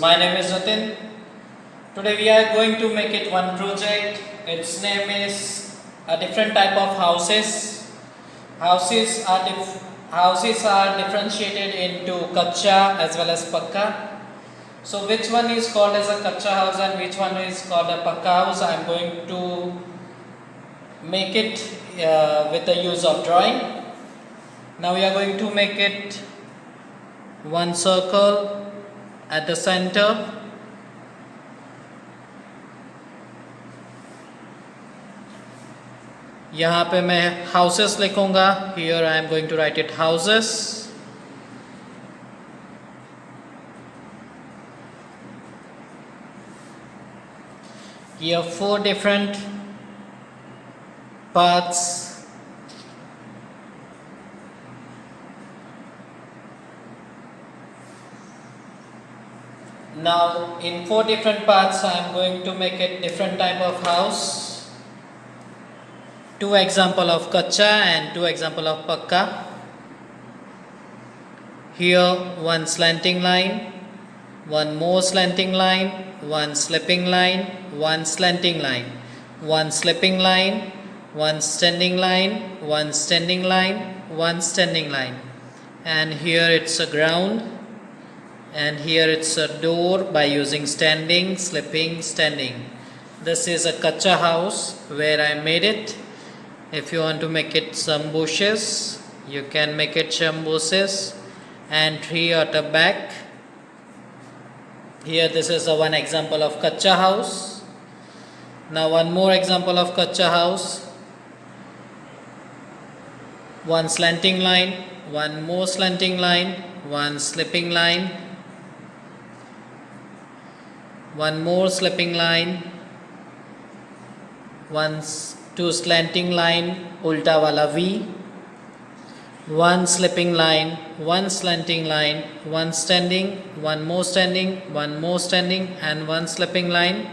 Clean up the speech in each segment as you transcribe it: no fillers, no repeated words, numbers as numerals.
My name is Nitin. Today we are going to make it one project. Its name is a different type of houses. Houses are differentiated into kaccha as well as pakka. So which one is called as a kaccha house and which one is called a pakka house? I am going to make it with the use of drawing. Now we are going to make it one circle at the center. यहाँ पे मैं houses लिखूँगा. Here I am going to write it houses. Here 4 different paths. Now in 4 different paths I am going to make it different type of house. 2 example of kaccha and 2 example of pakka. Here one slanting line, one more slanting line, one slipping line, one slanting line, one slipping line, one standing line, one standing line, one standing line, and here it's a ground, and here it's a door by using standing, slipping, standing. This is a kaccha house where I made it. If you want to make it some bushes, you can make it some bushes, and 3 at the back. Here this is a one example of kaccha house. Now one more example of kaccha house. One slanting line, one more slanting line, one slipping line, one more slipping line, two slanting line, ulta wala V, one slipping line, one slanting line, one standing, one more standing, and one slipping line,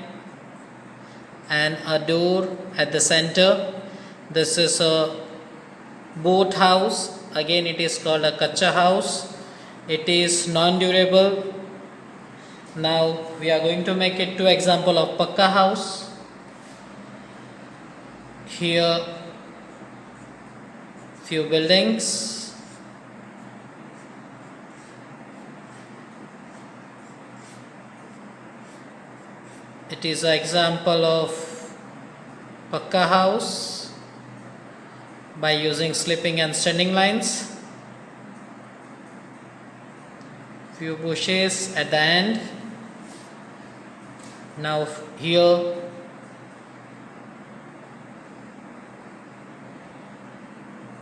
and a door at the center. This is a boat house. Again it is called a kaccha house. It is non-durable. Now we are going to make it 2 example of pakka house. Here few buildings. It is an example of pakka house by using slipping and standing lines. Few bushes at the end. Now here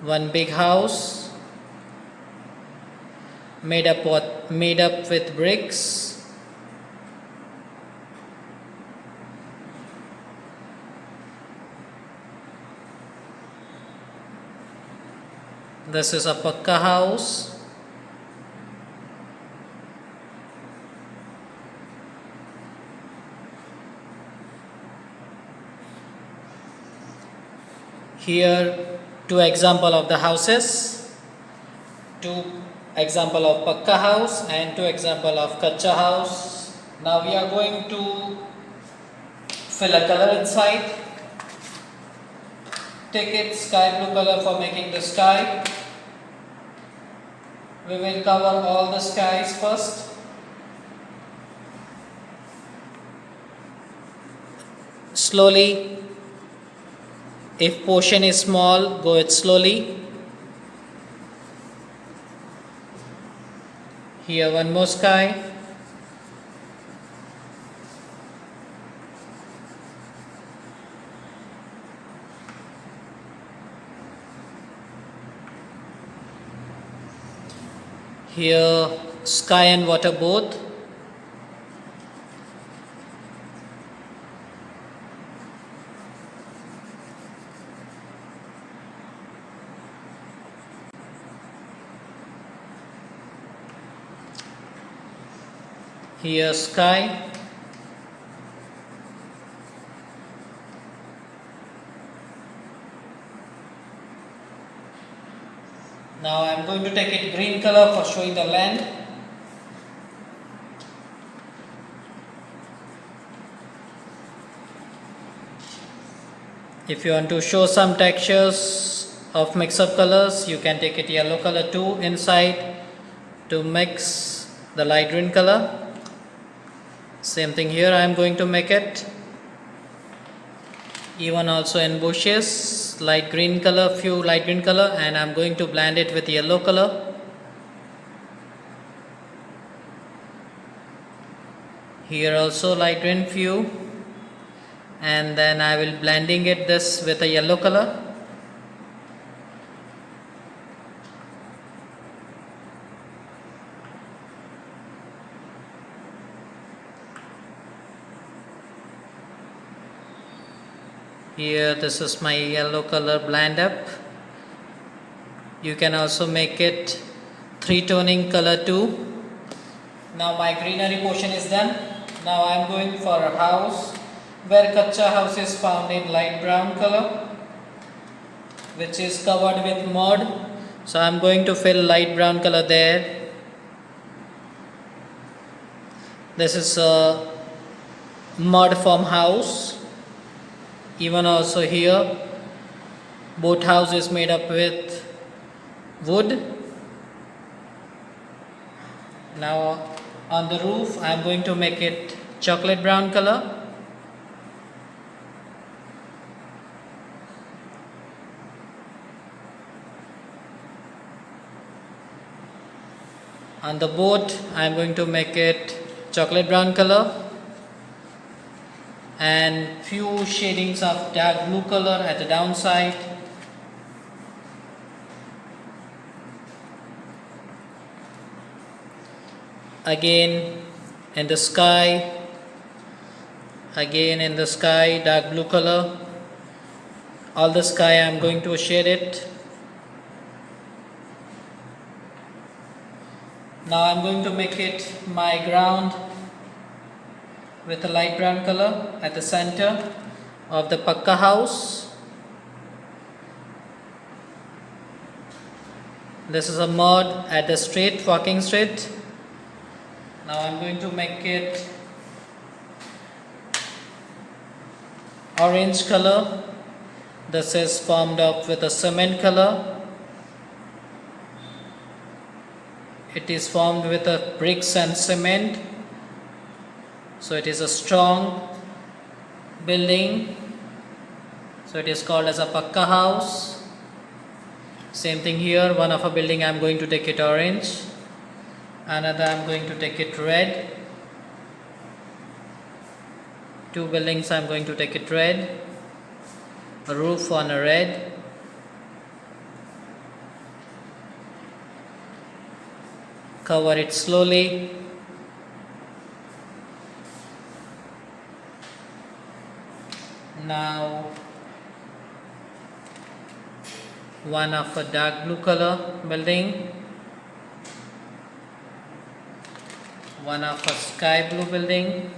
one big house made up with bricks. This is a pakka house. Here 2 example of the houses, 2 example of pakka house and 2 example of kaccha house. Now we are going to fill a color inside. Take it sky blue color for making the sky. We will cover all the skies first. Slowly. If portion is small, go it slowly. Here one more sky. Here sky and water both. Here sky. Now I am going to take it green color for showing the land. If you want to show some textures of mix of colors, you can take it yellow color too inside to mix the light green color. Same thing here, I am going to make it. Even also in bushes, light green color, few light green color, and I am going to blend it with yellow color. Here also light green few, and then I will blending it this with a yellow color. Here this is my yellow color blend up. You can also make it 3-toning color too. Now my greenery portion is done. Now I am going for a house where kaccha house is found in light brown color, which is covered with mud. So I am going to fill light brown color there. This is a mud farmhouse. Even also here, boat house is made up with wood. Now on the roof, I am going to make it chocolate brown color. On the boat, I am going to make it chocolate brown color. And few shadings of dark blue color at the downside. Again in the sky, dark blue color. All the sky I am going to shade it. Now I am going to make it my ground with a light brown color at the center of the Pakka house. This is a mud at the street, walking street. Now I am going to make it orange color. This is formed up with a cement color. It is formed with a bricks and cement. So it is a strong building. So it is called as a Pakka house. Same thing here, one of a building I am going to take it orange. Another I am going to take it red. Two buildings I am going to take it red. A roof on a red. Cover it slowly. Now one of a dark blue color building, one of a sky blue building,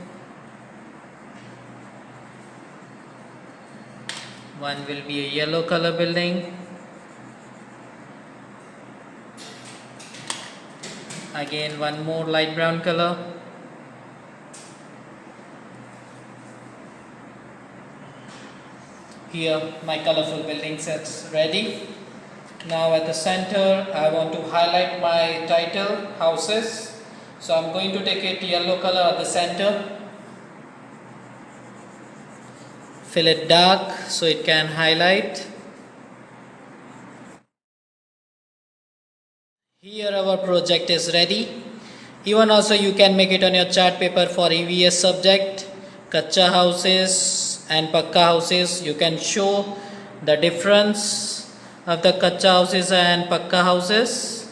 one will be a yellow color building, again one more light brown color, here my colorful building sets ready. Now at the center I want to highlight my title houses. So I am going to take it yellow color at the center. Fill it dark so it can highlight. Here our project is ready. Even also you can make it on your chart paper for EVS subject. Kaccha houses and Pakka houses. You can show the difference of the Kaccha houses and Pakka houses.